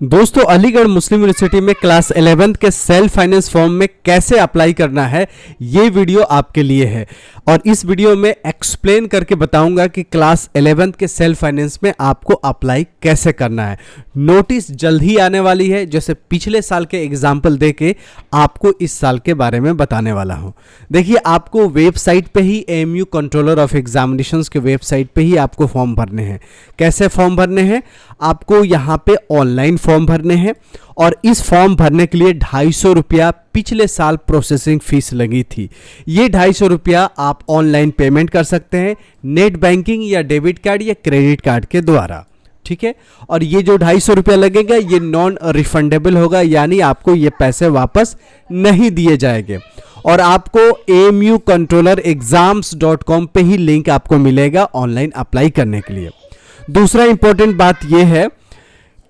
दोस्तों, अलीगढ़ मुस्लिम यूनिवर्सिटी में class 11th के सेल्फ फाइनेंस फॉर्म में कैसे अप्लाई करना है, ये वीडियो आपके लिए है। और इस वीडियो में एक्सप्लेन करके बताऊंगा कि क्लास 11th के सेल्फ फाइनेंस में आपको अप्लाई कैसे करना है। नोटिस जल्द ही आने वाली है, जैसे पिछले साल के एग्जाम्पल देके आपको इस साल के बारे में बताने वाला हूं। देखिए, आपको वेबसाइट पे ही AMU कंट्रोलर ऑफ एग्जामिनेशंस के वेबसाइट पे ही आपको फॉर्म भरने हैं। कैसे फॉर्म भरने हैं? आपको यहाँ पे ऑनलाइन फॉर्म भरने हैं और इस फॉर्म भरने के लिए 250 रुपया पिछले साल प्रोसेसिंग फीस लगी थी। ये 250 रुपया आप ऑनलाइन पेमेंट कर सकते हैं नेट बैंकिंग या डेबिट कार्ड या क्रेडिट कार्ड के द्वारा, ठीक है। और ये जो 250 रुपया लगेगा ये नॉन रिफंडेबल होगा, यानी आपको ये पैसे वापस नहीं दिए जाएंगे। और आपको AMU कंट्रोलर एग्जाम्स.com पे ही लिंक आपको मिलेगा ऑनलाइन अप्लाई करने के लिए। दूसरा इंपॉर्टेंट बात यह है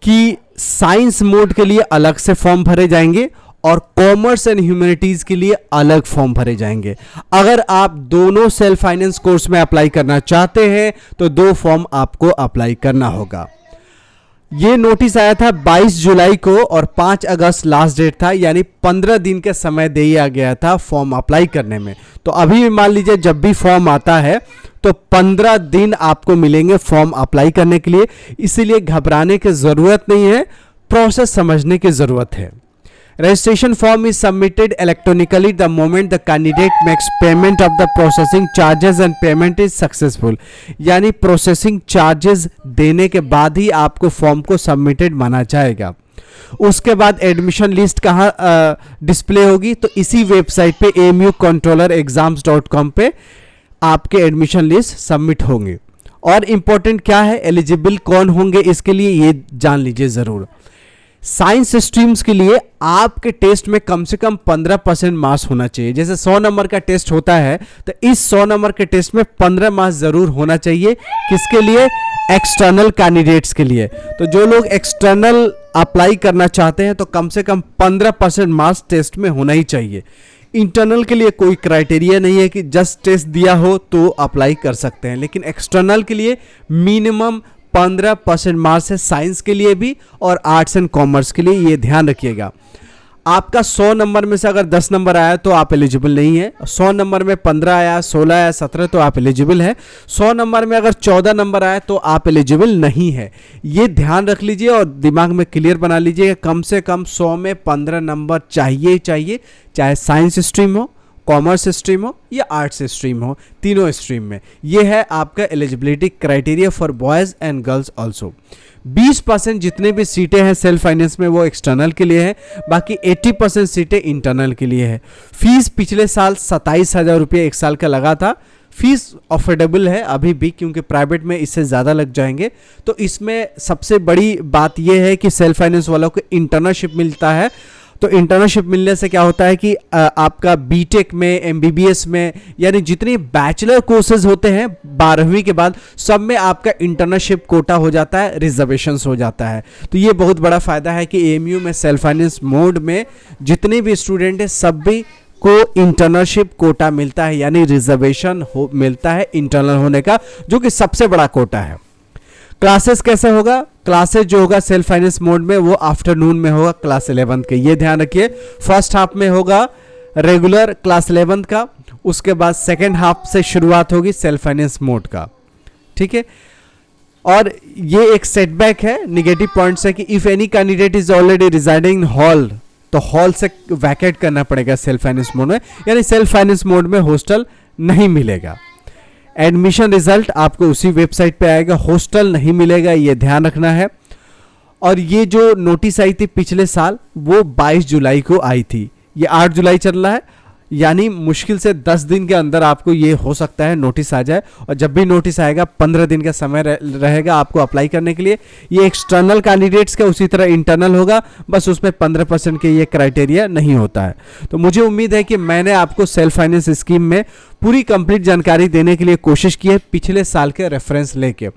कि साइंस मोड के लिए अलग से फॉर्म भरे जाएंगे और कॉमर्स एंड ह्यूमैनिटीज के लिए अलग फॉर्म भरे जाएंगे। अगर आप दोनों सेल्फ फाइनेंस कोर्स में अप्लाई करना चाहते हैं तो 2 फॉर्म आपको अप्लाई करना होगा। ये नोटिस आया था 22 जुलाई को और 5 अगस्त लास्ट डेट था, यानी 15 दिन का समय दिया गया था फॉर्म अप्लाई करने में। तो अभी मान लीजिए जब भी फॉर्म आता है तो 15 दिन आपको मिलेंगे फॉर्म अप्लाई करने के लिए, इसीलिए घबराने की जरूरत नहीं है, प्रोसेस समझने की जरूरत है। Registration form is submitted electronically the moment the candidate makes payment of the processing charges and payment is successful। यानी प्रोसेसिंग चार्जेस देने के बाद ही आपको फॉर्म को सबमिटेड माना जाएगा। उसके बाद एडमिशन लिस्ट कहाँ डिस्प्ले होगी? तो इसी वेबसाइट पे AMU कंट्रोलर एग्जाम्स.com पे आपके एडमिशन लिस्ट सबमिट होंगे। और इंपॉर्टेंट क्या है, एलिजिबल कौन होंगे इसके लिए ये जान लीजिए जरूर। साइंस स्ट्रीम्स के लिए आपके टेस्ट में कम से कम 15% मार्क्स होना चाहिए। जैसे 100 नंबर का टेस्ट होता है तो इस 100 नंबर के टेस्ट में 15 मार्क्स जरूर होना चाहिए। किसके लिए? एक्सटर्नल कैंडिडेट्स के लिए। तो जो लोग एक्सटर्नल अप्लाई करना चाहते हैं तो कम से कम 15% मार्क्स टेस्ट में होना ही चाहिए। इंटरनल के लिए कोई क्राइटेरिया नहीं है कि जस्ट टेस्ट दिया हो तो अप्लाई कर सकते हैं, लेकिन एक्सटर्नल के लिए मिनिमम 15% मार्क्स है, साइंस के लिए भी और आर्ट्स एंड कॉमर्स के लिए। ये ध्यान रखिएगा। आपका 100 नंबर में से अगर 10 नंबर आया तो आप एलिजिबल नहीं है। 100 नंबर में 15 आया, 16 आया, 17 तो आप एलिजिबल है। 100 नंबर में अगर 14 नंबर आया तो आप एलिजिबल नहीं है। ये ध्यान रख लीजिए और दिमाग में क्लियर बना लीजिए। कम से कम 100 में 15 नंबर चाहिए, चाहे साइंस स्ट्रीम हो, कॉमर्स स्ट्रीम हो या आर्ट्स स्ट्रीम हो, तीनों स्ट्रीम में। यह है आपका eligibility criteria for boys and girls also. 20% जितने भी सीटें हैं सेल्फ फाइनेंस में वो एक्सटर्नल के लिए है, बाकी 80% सीटें इंटरनल के लिए है। फीस पिछले साल 27,000 रुपये एक साल का लगा था। फीस अफोर्डेबल है अभी भी, क्योंकि प्राइवेट में इससे ज़्यादा लग जाएंगे। तो इसमें सबसे बड़ी बात यह है कि सेल्फ फाइनेंस वालों को इंटर्नशिप मिलता है। तो इंटर्नशिप मिलने से क्या होता है कि आपका बीटेक में, MBBS में, यानी जितनी बैचलर कोर्सेज होते हैं 12वीं के बाद, सब में आपका इंटर्नशिप कोटा हो जाता है, रिजर्वेशंस हो जाता है। तो ये बहुत बड़ा फायदा है कि AMU में सेल्फ फाइनेंस मोड में जितने भी स्टूडेंट हैं सब भी को इंटर्नशिप कोटा मिलता है, यानी रिजर्वेशन मिलता है इंटर्नल होने का, जो कि सबसे बड़ा कोटा है। क्लासेस कैसे होगा? क्लासेस जो होगा सेल्फ फाइनेंस मोड में वो आफ्टरनून में होगा क्लास 11th के। ये ध्यान रखिए, फर्स्ट हाफ में होगा रेगुलर क्लास 11th का, उसके बाद सेकेंड हाफ से शुरुआत होगी सेल्फ फाइनेंस मोड का, ठीक है। और ये एक सेटबैक है, निगेटिव पॉइंट्स है कि if any candidate is already residing in hall, तो हॉल से वैकेट करना पड़ेगा सेल्फ फाइनेंस मोड में, यानी सेल्फ फाइनेंस मोड में हॉस्टल नहीं मिलेगा। एडमिशन रिजल्ट आपको उसी वेबसाइट पे आएगा, हॉस्टल नहीं मिलेगा, ये ध्यान रखना है। और ये जो नोटिस आई थी पिछले साल वो 22 जुलाई को आई थी, ये 8 जुलाई चल रहा है, यानी मुश्किल से 10 दिन के अंदर आपको ये हो सकता है नोटिस आ जाए। और जब भी नोटिस आएगा 15 दिन का समय रहेगा आपको अप्लाई करने के लिए। ये एक्सटर्नल कैंडिडेट्स का उसी तरह इंटरनल होगा, बस उसमें 15% के ये क्राइटेरिया नहीं होता है। तो मुझे उम्मीद है कि मैंने आपको सेल्फ फाइनेंस स्कीम में पूरी कंप्लीट जानकारी देने के लिए कोशिश की है पिछले साल के रेफरेंस लेके,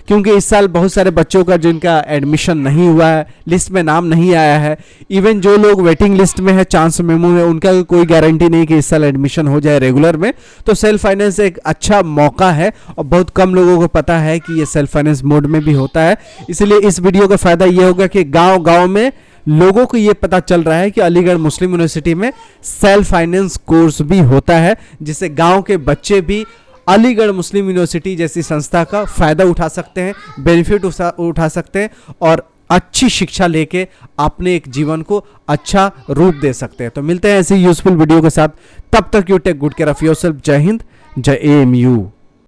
क्योंकि इस साल बहुत सारे बच्चों का जिनका एडमिशन नहीं हुआ है, लिस्ट में नाम नहीं आया है, इवन जो लोग वेटिंग लिस्ट में है, चांस मेमो में, उनका कोई गारंटी नहीं कि इस साल एडमिशन हो जाए रेगुलर में। तो सेल्फ फाइनेंस एक अच्छा मौका है और बहुत कम लोगों को पता है कि ये सेल्फ फाइनेंस मोड में भी होता है। इसलिए इस वीडियो का फायदा ये होगा कि गांव-गांव में लोगों को ये पता चल रहा है कि अलीगढ़ मुस्लिम यूनिवर्सिटी में सेल्फ फाइनेंस कोर्स भी होता है, जिससे गांव के बच्चे भी अलीगढ़ मुस्लिम यूनिवर्सिटी जैसी संस्था का फायदा उठा सकते हैं, बेनिफिट उठा सकते हैं और अच्छी शिक्षा लेके अपने एक जीवन को अच्छा रूप दे सकते हैं। तो मिलते हैं ऐसी यूजफुल वीडियो के साथ, तब तक you take good care of yourself. Jai Hind, जय AMU।